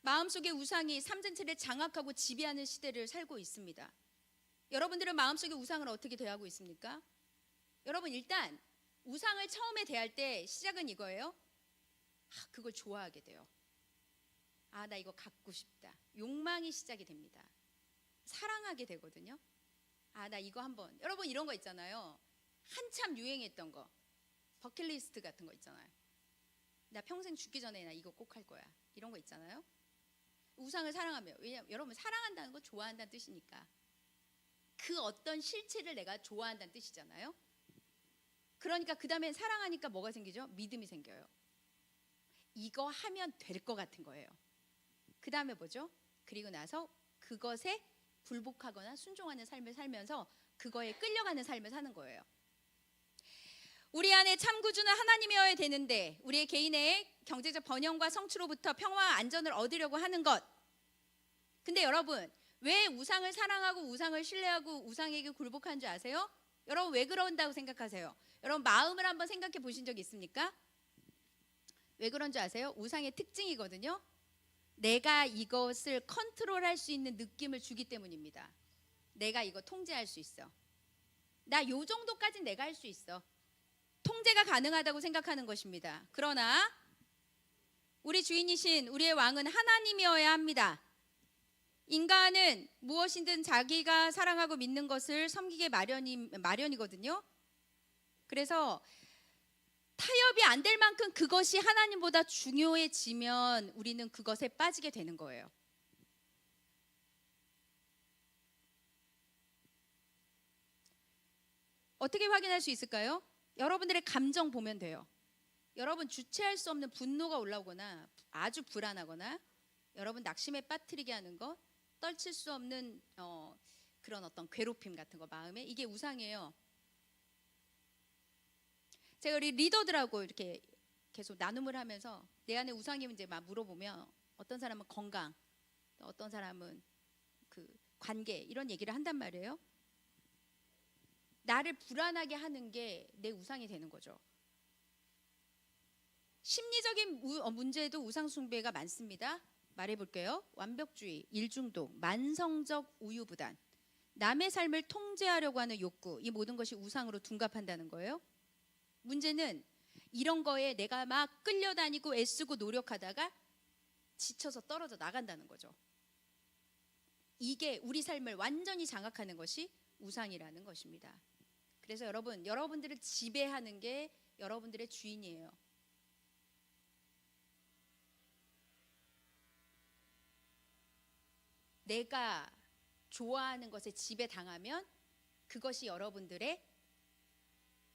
마음속의 우상이 삼전체를 장악하고 지배하는 시대를 살고 있습니다. 여러분들은 마음속의 우상을 어떻게 대하고 있습니까? 여러분, 일단 우상을 처음에 대할 때 시작은 이거예요. 그걸 좋아하게 돼요. 나 이거 갖고 싶다. 욕망이 시작이 됩니다. 사랑하게 되거든요. 나 이거 한번. 여러분, 이런 거 있잖아요. 한참 유행했던 거. 버킷리스트 같은 거 있잖아요. 나 평생 죽기 전에 나 이거 꼭 할 거야. 이런 거 있잖아요. 우상을 사랑하며. 왜냐하면 여러분, 사랑한다는 거 좋아한다는 뜻이니까. 그 어떤 실체를 내가 좋아한다는 뜻이잖아요. 그러니까 그 다음에 사랑하니까 뭐가 생기죠? 믿음이 생겨요. 이거 하면 될 것 같은 거예요. 그 다음에 뭐죠? 그리고 나서 그것에 굴복하거나 순종하는 삶을 살면서 그거에 끌려가는 삶을 사는 거예요. 우리 안에 참 구주는 하나님이어야 되는데 우리의 개인의 경제적 번영과 성취로부터 평화와 안전을 얻으려고 하는 것. 근데 여러분, 왜 우상을 사랑하고 우상을 신뢰하고 우상에게 굴복한 줄 아세요? 여러분, 왜 그런다고 생각하세요? 여러분, 마음을 한번 생각해 보신 적 있습니까? 왜 그런 줄 아세요? 우상의 특징이거든요. 내가 이것을 컨트롤할 수 있는 느낌을 주기 때문입니다. 내가 이거 통제할 수 있어. 나 요 정도까지는 내가 할 수 있어. 통제가 가능하다고 생각하는 것입니다. 그러나 우리 주인이신 우리의 왕은 하나님이어야 합니다. 인간은 무엇이든 자기가 사랑하고 믿는 것을 섬기게 마련이거든요. 그래서 타협이 안 될 만큼 그것이 하나님보다 중요해지면 우리는 그것에 빠지게 되는 거예요. 어떻게 확인할 수 있을까요? 여러분들의 감정 보면 돼요. 여러분, 주체할 수 없는 분노가 올라오거나 아주 불안하거나 여러분 낙심에 빠뜨리게 하는 것, 떨칠 수 없는 그런 어떤 괴롭힘 같은 거 마음에, 이게 우상이에요. 제가 우리 리더들하고 이렇게 계속 나눔을 하면서 내 안에 우상이 이제 막 물어보면 어떤 사람은 건강, 어떤 사람은 그 관계, 이런 얘기를 한단 말이에요. 나를 불안하게 하는 게 내 우상이 되는 거죠. 심리적인 문제도 우상 숭배가 많습니다. 말해볼게요. 완벽주의, 일중독, 만성적 우유부단, 남의 삶을 통제하려고 하는 욕구, 이 모든 것이 우상으로 둔갑한다는 거예요. 문제는 이런 거에 내가 막 끌려다니고 애쓰고 노력하다가 지쳐서 떨어져 나간다는 거죠. 이게 우리 삶을 완전히 장악하는 것이 우상이라는 것입니다. 그래서 여러분들을 지배하는 게 여러분들의 주인이에요. 내가 좋아하는 것에 지배당하면 그것이 여러분들의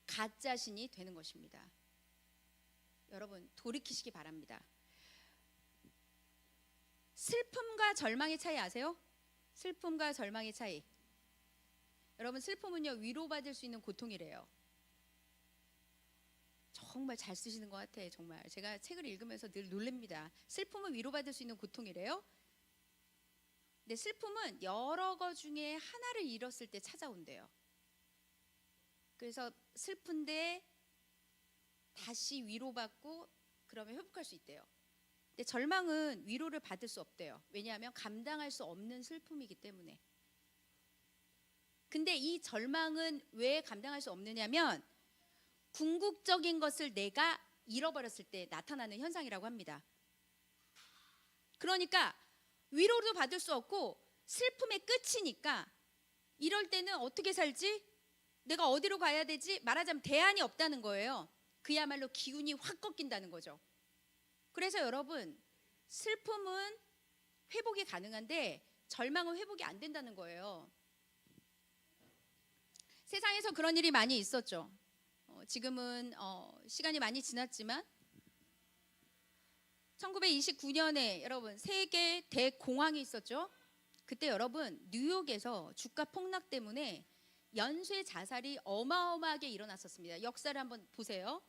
가짜신이 되는 것입니다. 여러분, 돌이키시기 바랍니다. 슬픔과 절망의 차이 아세요? 슬픔과 절망의 차이. 여러분, 슬픔은요, 위로받을 수 있는 고통이래요. 정말 잘 쓰시는 것 같아. 정말 제가 책을 읽으면서 늘 놀랍니다. 슬픔은 위로받을 수 있는 고통이래요. 근데 슬픔은 여러 것 중에 하나를 잃었을 때 찾아온대요. 그래서 슬픈데 다시 위로받고 그러면 회복할 수 있대요. 근데 절망은 위로를 받을 수 없대요. 왜냐하면 감당할 수 없는 슬픔이기 때문에. 근데 이 절망은 왜 감당할 수 없느냐면 궁극적인 것을 내가 잃어버렸을 때 나타나는 현상이라고 합니다. 그러니까 위로도 받을 수 없고 슬픔의 끝이니까 이럴 때는 어떻게 살지? 내가 어디로 가야 되지? 말하자면 대안이 없다는 거예요. 그야말로 기운이 확 꺾인다는 거죠. 그래서 여러분, 슬픔은 회복이 가능한데 절망은 회복이 안 된다는 거예요. 세상에서 그런 일이 많이 있었죠. 지금은 시간이 많이 지났지만 1929년에 여러분 세계 대공황이 있었죠. 그때 여러분 뉴욕에서 주가 폭락 때문에 연쇄 자살이 어마어마하게 일어났었습니다. 역사를 한번 보세요.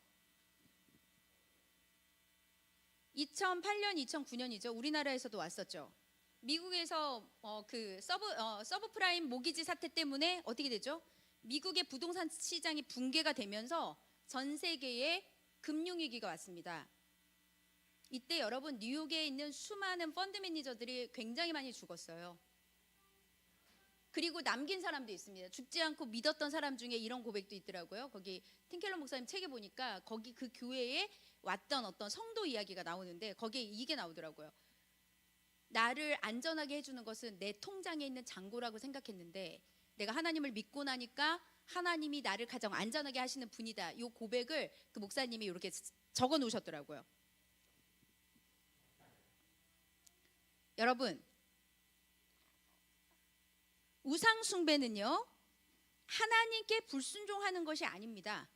2008년, 2009년이죠. 우리나라에서도 왔었죠. 미국에서 그 서브프라임 모기지 사태 때문에 어떻게 되죠? 미국의 부동산 시장이 붕괴가 되면서 전 세계에 금융위기가 왔습니다. 이때 여러분 뉴욕에 있는 수많은 펀드 매니저들이 굉장히 많이 죽었어요. 그리고 남긴 사람도 있습니다. 죽지 않고 믿었던 사람 중에 이런 고백도 있더라고요. 거기 팀켈러 목사님 책에 보니까 거기 그 교회에 왔던 어떤 성도 이야기가 나오는데 거기에 이게 나오더라고요. 나를 안전하게 해주는 것은 내 통장에 있는 잔고라고 생각했는데 내가 하나님을 믿고 나니까 하나님이 나를 가장 안전하게 하시는 분이다. 이 고백을 그 목사님이 이렇게 적어 놓으셨더라고요. 여러분, 우상 숭배는요 하나님께 불순종하는 것이 아닙니다.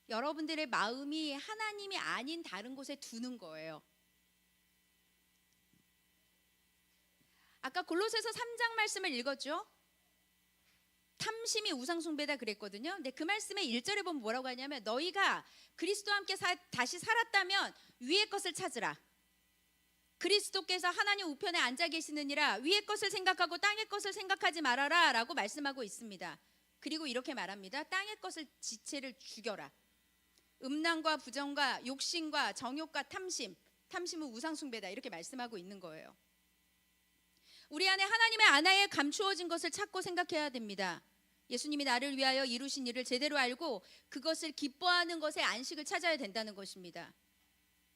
여러분들의 마음이 하나님이 아닌 다른 곳에 두는 거예요. 아까 골로새서 3장 말씀을 읽었죠. 탐심이 우상 숭배다 그랬거든요. 근데 그 말씀의 1절에 보면 뭐라고 하냐면 너희가 그리스도와 함께 다시 살았다면 위의 것을 찾으라. 그리스도께서 하나님 우편에 앉아 계시느니라 위의 것을 생각하고 땅의 것을 생각하지 말아라 라고 말씀하고 있습니다. 그리고 이렇게 말합니다. 땅의 것을 지체를 죽여라. 음란과 부정과 욕심과 정욕과 탐심은 우상 숭배다 이렇게 말씀하고 있는 거예요. 우리 안에 하나님의 안하에 감추어진 것을 찾고 생각해야 됩니다. 예수님이 나를 위하여 이루신 일을 제대로 알고 그것을 기뻐하는 것에 안식을 찾아야 된다는 것입니다.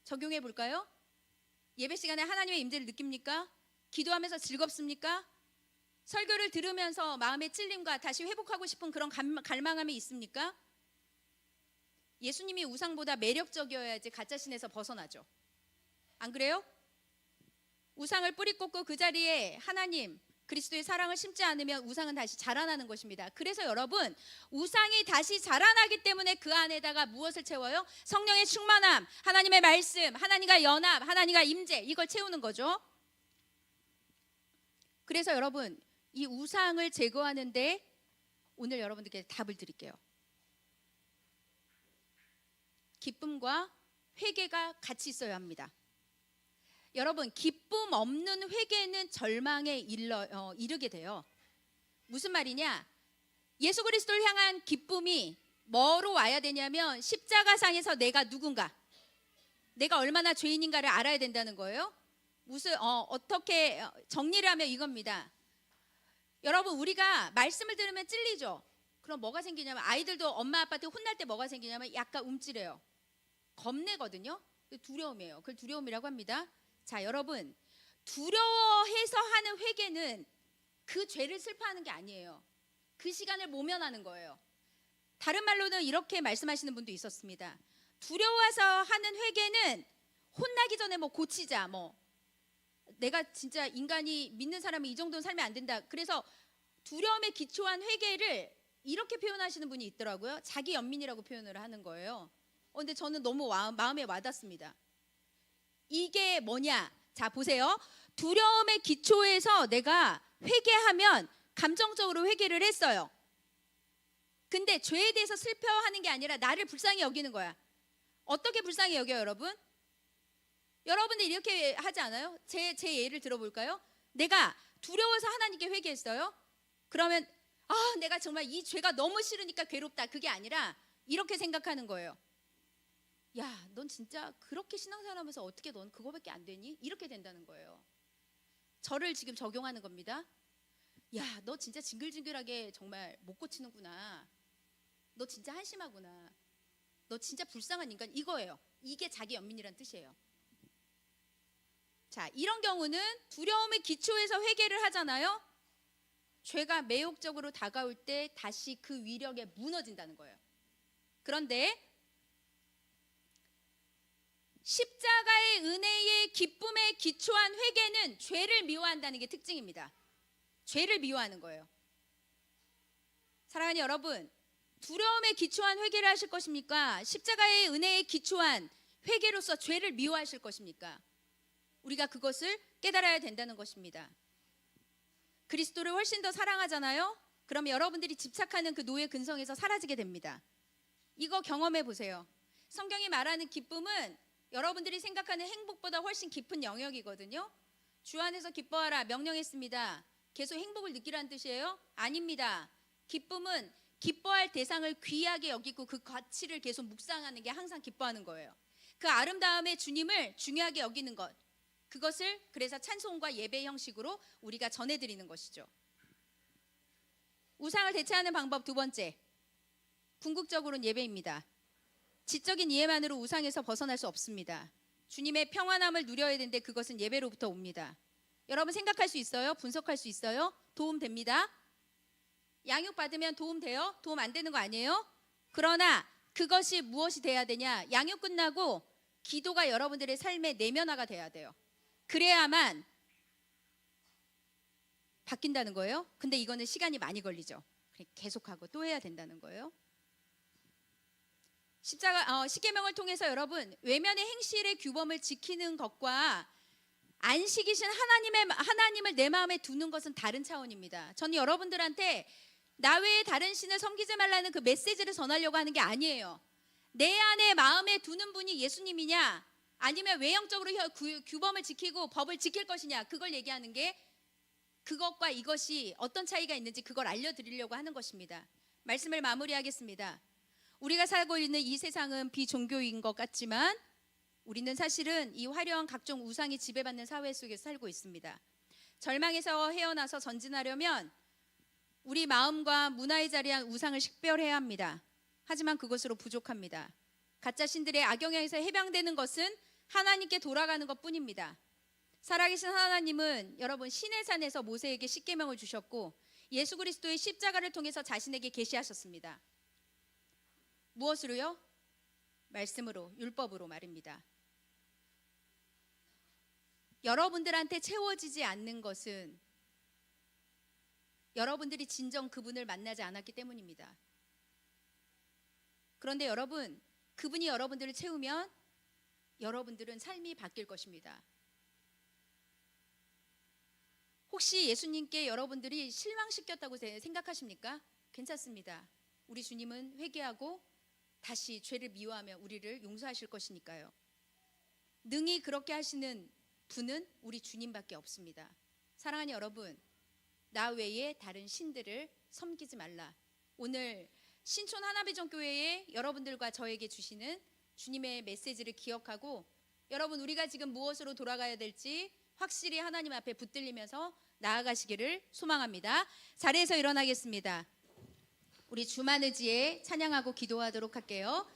적용해 볼까요? 예배 시간에 하나님의 임재를 느낍니까? 기도하면서 즐겁습니까? 설교를 들으면서 마음의 찔림과 다시 회복하고 싶은 그런 갈망함이 있습니까? 예수님이 우상보다 매력적이어야지 가짜신에서 벗어나죠. 안 그래요? 우상을 뿌리 꽂고 그 자리에 하나님 그리스도의 사랑을 심지 않으면 우상은 다시 자라나는 것입니다. 그래서 여러분 우상이 다시 자라나기 때문에 그 안에다가 무엇을 채워요? 성령의 충만함, 하나님의 말씀, 하나님과 연합, 하나님과 임재 이걸 채우는 거죠. 그래서 여러분 이 우상을 제거하는데 오늘 여러분들께 답을 드릴게요. 기쁨과 회개가 같이 있어야 합니다. 여러분 기쁨 없는 회개는 절망에 이르게 돼요. 무슨 말이냐? 예수 그리스도를 향한 기쁨이 뭐로 와야 되냐면 십자가상에서 내가 누군가, 내가 얼마나 죄인인가를 알아야 된다는 거예요. 어떻게 정리를 하면 이겁니다. 여러분 우리가 말씀을 들으면 찔리죠. 그럼 뭐가 생기냐면 아이들도 엄마 아빠한테 혼날 때 뭐가 생기냐면 약간 움찔해요. 겁내거든요. 두려움이에요. 그걸 두려움이라고 합니다. 자, 여러분 두려워해서 하는 회개는 그 죄를 슬퍼하는 게 아니에요. 그 시간을 모면하는 거예요. 다른 말로는 이렇게 말씀하시는 분도 있었습니다. 두려워해서 하는 회개는 혼나기 전에 뭐 고치자, 내가 진짜 인간이 믿는 사람이 이 정도는 살면 안 된다. 그래서 두려움에 기초한 회개를 이렇게 표현하시는 분이 있더라고요. 자기 연민이라고 표현을 하는 거예요. 근데 저는 너무 마음에 와닿습니다. 이게 뭐냐? 자, 보세요. 두려움의 기초에서 내가 회개하면 감정적으로 회개를 했어요. 근데 죄에 대해서 슬퍼하는 게 아니라 나를 불쌍히 여기는 거야. 어떻게 불쌍히 여겨요, 여러분? 여러분들 이렇게 하지 않아요? 제 예를 들어볼까요? 내가 두려워서 하나님께 회개했어요. 그러면 내가 정말 이 죄가 너무 싫으니까 괴롭다. 그게 아니라 이렇게 생각하는 거예요. 야, 넌 진짜 그렇게 신앙생활하면서 어떻게 넌 그거밖에 안 되니? 이렇게 된다는 거예요. 저를 지금 적용하는 겁니다. 야, 너 진짜 징글징글하게 정말 못 고치는구나. 너 진짜 한심하구나. 너 진짜 불쌍한 인간. 이거예요. 이게 자기 연민이란 뜻이에요. 자, 이런 경우는 두려움의 기초에서 회개를 하잖아요. 죄가 매혹적으로 다가올 때 다시 그 위력에 무너진다는 거예요. 그런데 십자가의 은혜의 기쁨에 기초한 회개는 죄를 미워한다는 게 특징입니다. 죄를 미워하는 거예요. 사랑하는 여러분, 두려움에 기초한 회개를 하실 것입니까? 십자가의 은혜에 기초한 회개로서 죄를 미워하실 것입니까? 우리가 그것을 깨달아야 된다는 것입니다. 그리스도를 훨씬 더 사랑하잖아요? 그러면 여러분들이 집착하는 그 노예 근성에서 사라지게 됩니다. 이거 경험해 보세요. 성경이 말하는 기쁨은 여러분들이 생각하는 행복보다 훨씬 깊은 영역이거든요. 주 안에서 기뻐하라 명령했습니다. 계속 행복을 느끼라는 뜻이에요? 아닙니다. 기쁨은 기뻐할 대상을 귀하게 여기고 그 가치를 계속 묵상하는 게 항상 기뻐하는 거예요. 그 아름다움의 주님을 중요하게 여기는 것, 그것을 그래서 찬송과 예배 형식으로 우리가 전해드리는 것이죠. 우상을 대체하는 방법 두 번째, 궁극적으로는 예배입니다. 지적인 이해만으로 우상에서 벗어날 수 없습니다. 주님의 평안함을 누려야 되는데 그것은 예배로부터 옵니다. 여러분 생각할 수 있어요? 분석할 수 있어요? 도움 됩니다. 양육 받으면 도움 돼요? 도움 안 되는 거 아니에요? 그러나 그것이 무엇이 돼야 되냐? 양육 끝나고 기도가 여러분들의 삶의 내면화가 돼야 돼요. 그래야만 바뀐다는 거예요. 근데 이거는 시간이 많이 걸리죠. 계속하고 또 해야 된다는 거예요. 십계명을 통해서 여러분 외면의 행실의 규범을 지키는 것과 안식이신 하나님을 내 마음에 두는 것은 다른 차원입니다. 저는 여러분들한테 나 외에 다른 신을 섬기지 말라는 그 메시지를 전하려고 하는 게 아니에요. 내 안에 마음에 두는 분이 예수님이냐 아니면 외형적으로 규범을 지키고 법을 지킬 것이냐, 그걸 얘기하는 게, 그것과 이것이 어떤 차이가 있는지 그걸 알려드리려고 하는 것입니다. 말씀을 마무리하겠습니다. 우리가 살고 있는 이 세상은 비종교인 것 같지만 우리는 사실은 이 화려한 각종 우상이 지배받는 사회 속에서 살고 있습니다. 절망에서 헤어나서 전진하려면 우리 마음과 문화에 자리한 우상을 식별해야 합니다. 하지만 그것으로 부족합니다. 가짜 신들의 악영향에서 해방되는 것은 하나님께 돌아가는 것뿐입니다. 살아계신 하나님은 여러분 신의 산에서 모세에게 십계명을 주셨고 예수 그리스도의 십자가를 통해서 자신에게 계시하셨습니다. 무엇으로요? 말씀으로, 율법으로 말입니다. 여러분들한테 채워지지 않는 것은 여러분들이 진정 그분을 만나지 않았기 때문입니다. 그런데 여러분, 그분이 여러분들을 채우면 여러분들은 삶이 바뀔 것입니다. 혹시 예수님께 여러분들이 실망시켰다고 생각하십니까? 괜찮습니다. 우리 주님은 회개하고 다시 죄를 미워하며 우리를 용서하실 것이니까요. 능히 그렇게 하시는 분은 우리 주님밖에 없습니다. 사랑하는 여러분, 나 외에 다른 신들을 섬기지 말라. 오늘 신촌 하나비전교회에 여러분들과 저에게 주시는 주님의 메시지를 기억하고 여러분 우리가 지금 무엇으로 돌아가야 될지 확실히 하나님 앞에 붙들리면서 나아가시기를 소망합니다. 자리에서 일어나겠습니다. 우리 주만 의지에 찬양하고 기도하도록 할게요.